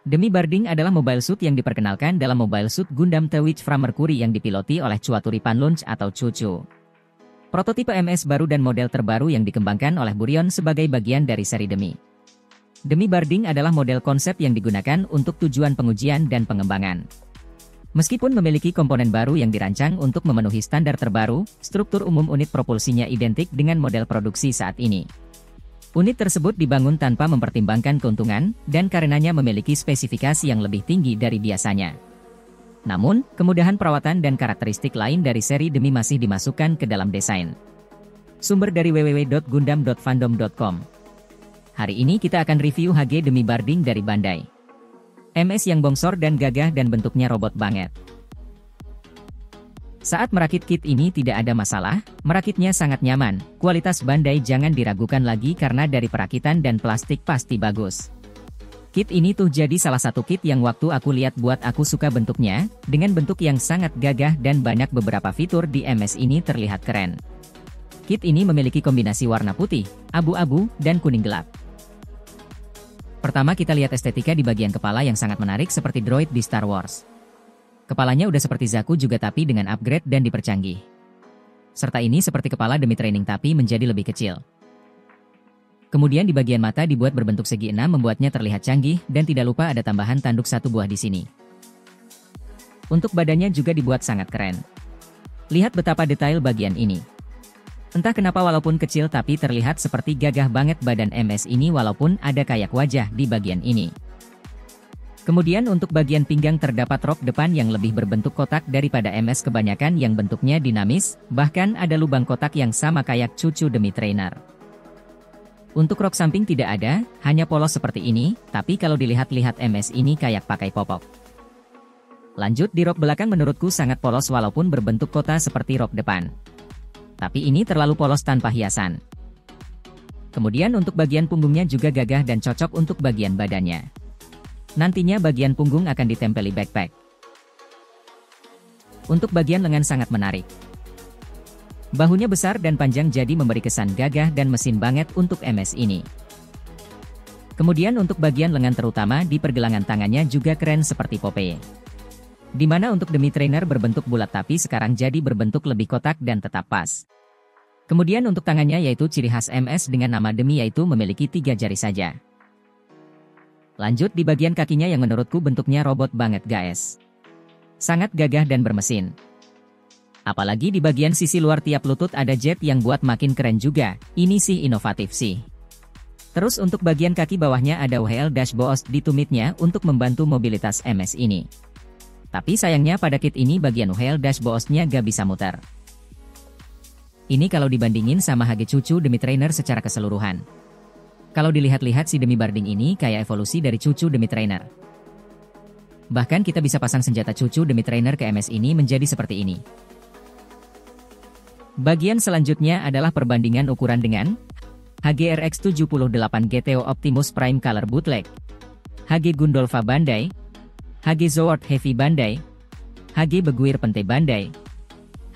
Demi Barding adalah mobile suit yang diperkenalkan dalam Mobile Suit Gundam The Witch from Mercury yang dipiloti oleh Chuaturi Panlunch atau Chuchu. Prototipe MS baru dan model terbaru yang dikembangkan oleh Burion sebagai bagian dari seri Demi. Demi Barding adalah model konsep yang digunakan untuk tujuan pengujian dan pengembangan. Meskipun memiliki komponen baru yang dirancang untuk memenuhi standar terbaru, struktur umum unit propulsinya identik dengan model produksi saat ini. Unit tersebut dibangun tanpa mempertimbangkan keuntungan, dan karenanya memiliki spesifikasi yang lebih tinggi dari biasanya. Namun, kemudahan perawatan dan karakteristik lain dari seri Demi masih dimasukkan ke dalam desain. Sumber dari www.gundam.fandom.com. Hari ini kita akan review HG Demi Barding dari Bandai. MS yang bongsor dan gagah dan bentuknya robot banget. Saat merakit kit ini tidak ada masalah, merakitnya sangat nyaman, kualitas Bandai jangan diragukan lagi karena dari perakitan dan plastik pasti bagus. Kit ini tuh jadi salah satu kit yang waktu aku lihat buat aku suka bentuknya, dengan bentuk yang sangat gagah dan banyak beberapa fitur di MS ini terlihat keren. Kit ini memiliki kombinasi warna putih, abu-abu, dan kuning gelap. Pertama kita lihat estetika di bagian kepala yang sangat menarik seperti droid di Star Wars. Kepalanya udah seperti Zaku juga tapi dengan upgrade dan dipercanggih. Serta ini seperti kepala Demi Training tapi menjadi lebih kecil. Kemudian di bagian mata dibuat berbentuk segi 6 membuatnya terlihat canggih dan tidak lupa ada tambahan tanduk satu buah di sini. Untuk badannya juga dibuat sangat keren. Lihat betapa detail bagian ini. Entah kenapa walaupun kecil tapi terlihat seperti gagah banget badan MS ini walaupun ada kayak wajah di bagian ini. Kemudian untuk bagian pinggang terdapat rok depan yang lebih berbentuk kotak daripada MS kebanyakan yang bentuknya dinamis, bahkan ada lubang kotak yang sama kayak Chuchu Demi Trainer. Untuk rok samping tidak ada, hanya polos seperti ini, tapi kalau dilihat-lihat MS ini kayak pakai popok. Lanjut di rok belakang menurutku sangat polos walaupun berbentuk kotak seperti rok depan. Tapi ini terlalu polos tanpa hiasan. Kemudian untuk bagian punggungnya juga gagah dan cocok untuk bagian badannya. Nantinya bagian punggung akan ditempeli backpack. Untuk bagian lengan sangat menarik. Bahunya besar dan panjang jadi memberi kesan gagah dan mesin banget untuk MS ini. Kemudian untuk bagian lengan terutama di pergelangan tangannya juga keren seperti Popeye. Dimana untuk Demi Trainer berbentuk bulat tapi sekarang jadi berbentuk lebih kotak dan tetap pas. Kemudian untuk tangannya yaitu ciri khas MS dengan nama Demi yaitu memiliki 3 jari saja. Lanjut di bagian kakinya yang menurutku bentuknya robot banget guys. Sangat gagah dan bermesin. Apalagi di bagian sisi luar tiap lutut ada jet yang buat makin keren juga, ini sih inovatif sih. Terus untuk bagian kaki bawahnya ada WHL dashboard di tumitnya untuk membantu mobilitas MS ini. Tapi sayangnya pada kit ini bagian WHL dashboard-nya gak bisa muter. Ini kalau dibandingin sama HG Chuchu Demi Trainer secara keseluruhan. Kalau dilihat-lihat si Demi Barding ini kayak evolusi dari Chuchu Demi Trainer. Bahkan kita bisa pasang senjata Chuchu Demi Trainer ke MS ini menjadi seperti ini. Bagian selanjutnya adalah perbandingan ukuran dengan HG RX78 GTO Optimus Prime Color Bootleg, HG Gundolfa Bandai, HG Zord Heavy Bandai, HG Beguir Pente Bandai,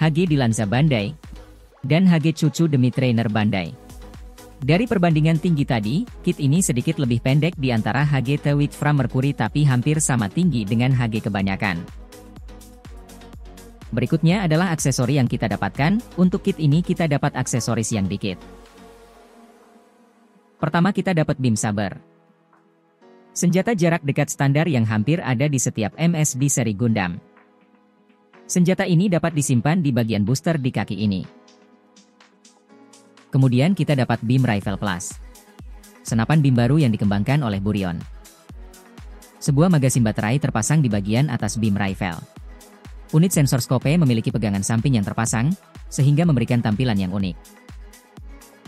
HG Dilanza Bandai, dan HG Chuchu Demi Trainer Bandai. Dari perbandingan tinggi tadi, kit ini sedikit lebih pendek di antara HG The Witch from Mercury tapi hampir sama tinggi dengan HG kebanyakan. Berikutnya adalah aksesori yang kita dapatkan, untuk kit ini kita dapat aksesoris yang dikit. Pertama kita dapat beam saber. Senjata jarak dekat standar yang hampir ada di setiap MS di seri Gundam. Senjata ini dapat disimpan di bagian booster di kaki ini. Kemudian kita dapat Beam Rifle Plus. Senapan beam baru yang dikembangkan oleh Burion. Sebuah magasin baterai terpasang di bagian atas beam rifle. Unit sensor scope memiliki pegangan samping yang terpasang, sehingga memberikan tampilan yang unik.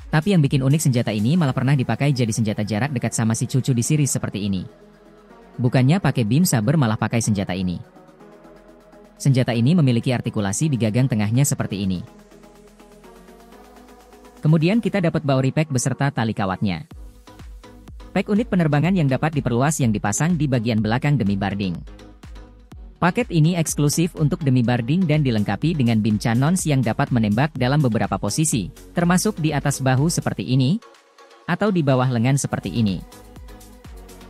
Tapi yang bikin unik senjata ini malah pernah dipakai jadi senjata jarak dekat sama si Chuchu di series seperti ini. Bukannya pakai beam saber malah pakai senjata ini. Senjata ini memiliki artikulasi di gagang tengahnya seperti ini. Kemudian kita dapat Baori Pack beserta tali kawatnya. Pack unit penerbangan yang dapat diperluas yang dipasang di bagian belakang Demi Barding. Paket ini eksklusif untuk Demi Barding dan dilengkapi dengan beam cannons yang dapat menembak dalam beberapa posisi, termasuk di atas bahu seperti ini, atau di bawah lengan seperti ini.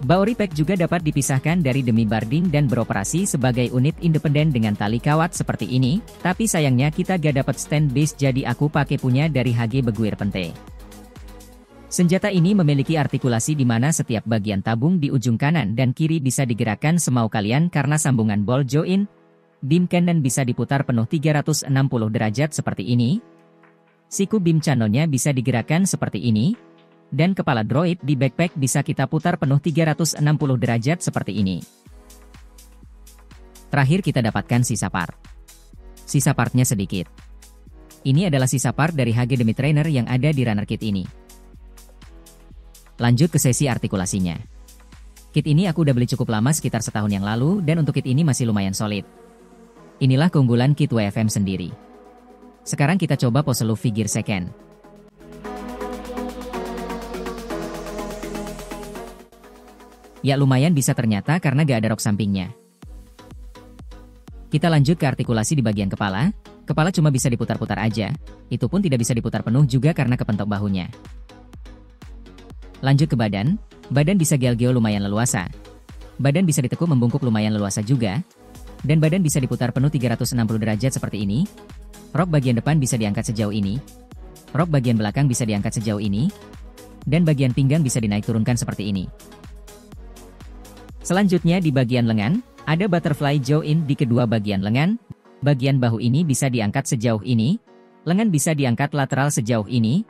Baori Pack juga dapat dipisahkan dari demi barding dan beroperasi sebagai unit independen dengan tali kawat seperti ini, tapi sayangnya kita gak dapat stand base jadi aku pakai punya dari HG Beguir Pente. Senjata ini memiliki artikulasi di mana setiap bagian tabung di ujung kanan dan kiri bisa digerakkan semau kalian karena sambungan ball joint. Beam cannon bisa diputar penuh 360 derajat seperti ini. Siku beam channelnya bisa digerakkan seperti ini. Dan kepala droid di backpack bisa kita putar penuh 360 derajat seperti ini. Terakhir kita dapatkan sisa part. Sisa partnya sedikit. Ini adalah sisa part dari HG Demi Trainer yang ada di runner kit ini. Lanjut ke sesi artikulasinya. Kit ini aku udah beli cukup lama sekitar setahun yang lalu dan untuk kit ini masih lumayan solid. Inilah keunggulan kit WFM sendiri. Sekarang kita coba pose loop figure second. Ya lumayan bisa ternyata karena gak ada rok sampingnya. Kita lanjut ke artikulasi di bagian kepala. Kepala cuma bisa diputar-putar aja. Itu pun tidak bisa diputar penuh juga karena kepentok bahunya. Lanjut ke badan. Badan bisa gel-gel lumayan leluasa. Badan bisa ditekuk membungkuk lumayan leluasa juga. Dan badan bisa diputar penuh 360 derajat seperti ini. Rok bagian depan bisa diangkat sejauh ini. Rok bagian belakang bisa diangkat sejauh ini. Dan bagian pinggang bisa dinaik turunkan seperti ini. Selanjutnya di bagian lengan, ada butterfly joint di kedua bagian lengan. Bagian bahu ini bisa diangkat sejauh ini. Lengan bisa diangkat lateral sejauh ini.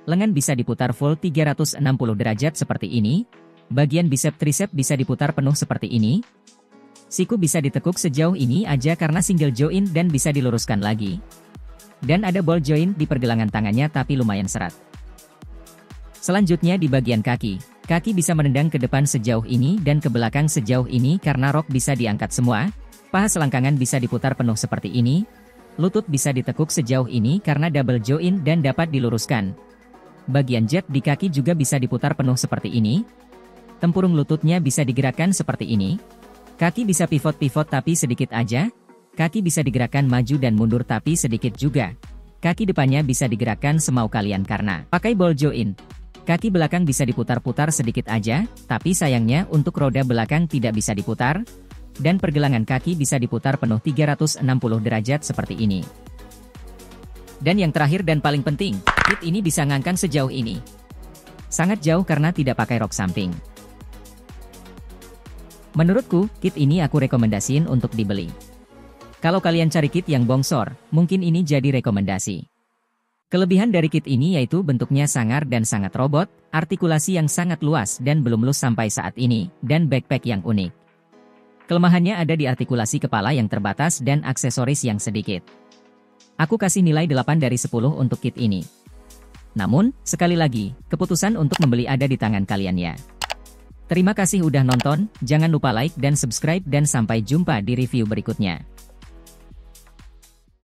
Lengan bisa diputar full 360 derajat seperti ini. Bagian bicep tricep bisa diputar penuh seperti ini. Siku bisa ditekuk sejauh ini aja karena single joint dan bisa diluruskan lagi. Dan ada ball joint di pergelangan tangannya tapi lumayan serat. Selanjutnya di bagian kaki. Kaki bisa menendang ke depan sejauh ini dan ke belakang sejauh ini karena rok bisa diangkat semua. Paha selangkangan bisa diputar penuh seperti ini. Lutut bisa ditekuk sejauh ini karena double joint dan dapat diluruskan. Bagian jet di kaki juga bisa diputar penuh seperti ini. Tempurung lututnya bisa digerakkan seperti ini. Kaki bisa pivot-pivot tapi sedikit aja. Kaki bisa digerakkan maju dan mundur tapi sedikit juga. Kaki depannya bisa digerakkan semau kalian karena pakai ball joint. Kaki belakang bisa diputar-putar sedikit aja, tapi sayangnya untuk roda belakang tidak bisa diputar. Dan pergelangan kaki bisa diputar penuh 360 derajat seperti ini. Dan yang terakhir dan paling penting, kit ini bisa ngangkang sejauh ini. Sangat jauh karena tidak pakai rok samping. Menurutku, kit ini aku rekomendasiin untuk dibeli. Kalau kalian cari kit yang bongsor, mungkin ini jadi rekomendasi. Kelebihan dari kit ini yaitu bentuknya sangar dan sangat robot, artikulasi yang sangat luas dan belum loose sampai saat ini, dan backpack yang unik. Kelemahannya ada di artikulasi kepala yang terbatas dan aksesoris yang sedikit. Aku kasih nilai 8 dari 10 untuk kit ini. Namun, sekali lagi, keputusan untuk membeli ada di tangan kalian ya. Terima kasih udah nonton, jangan lupa like dan subscribe dan sampai jumpa di review berikutnya.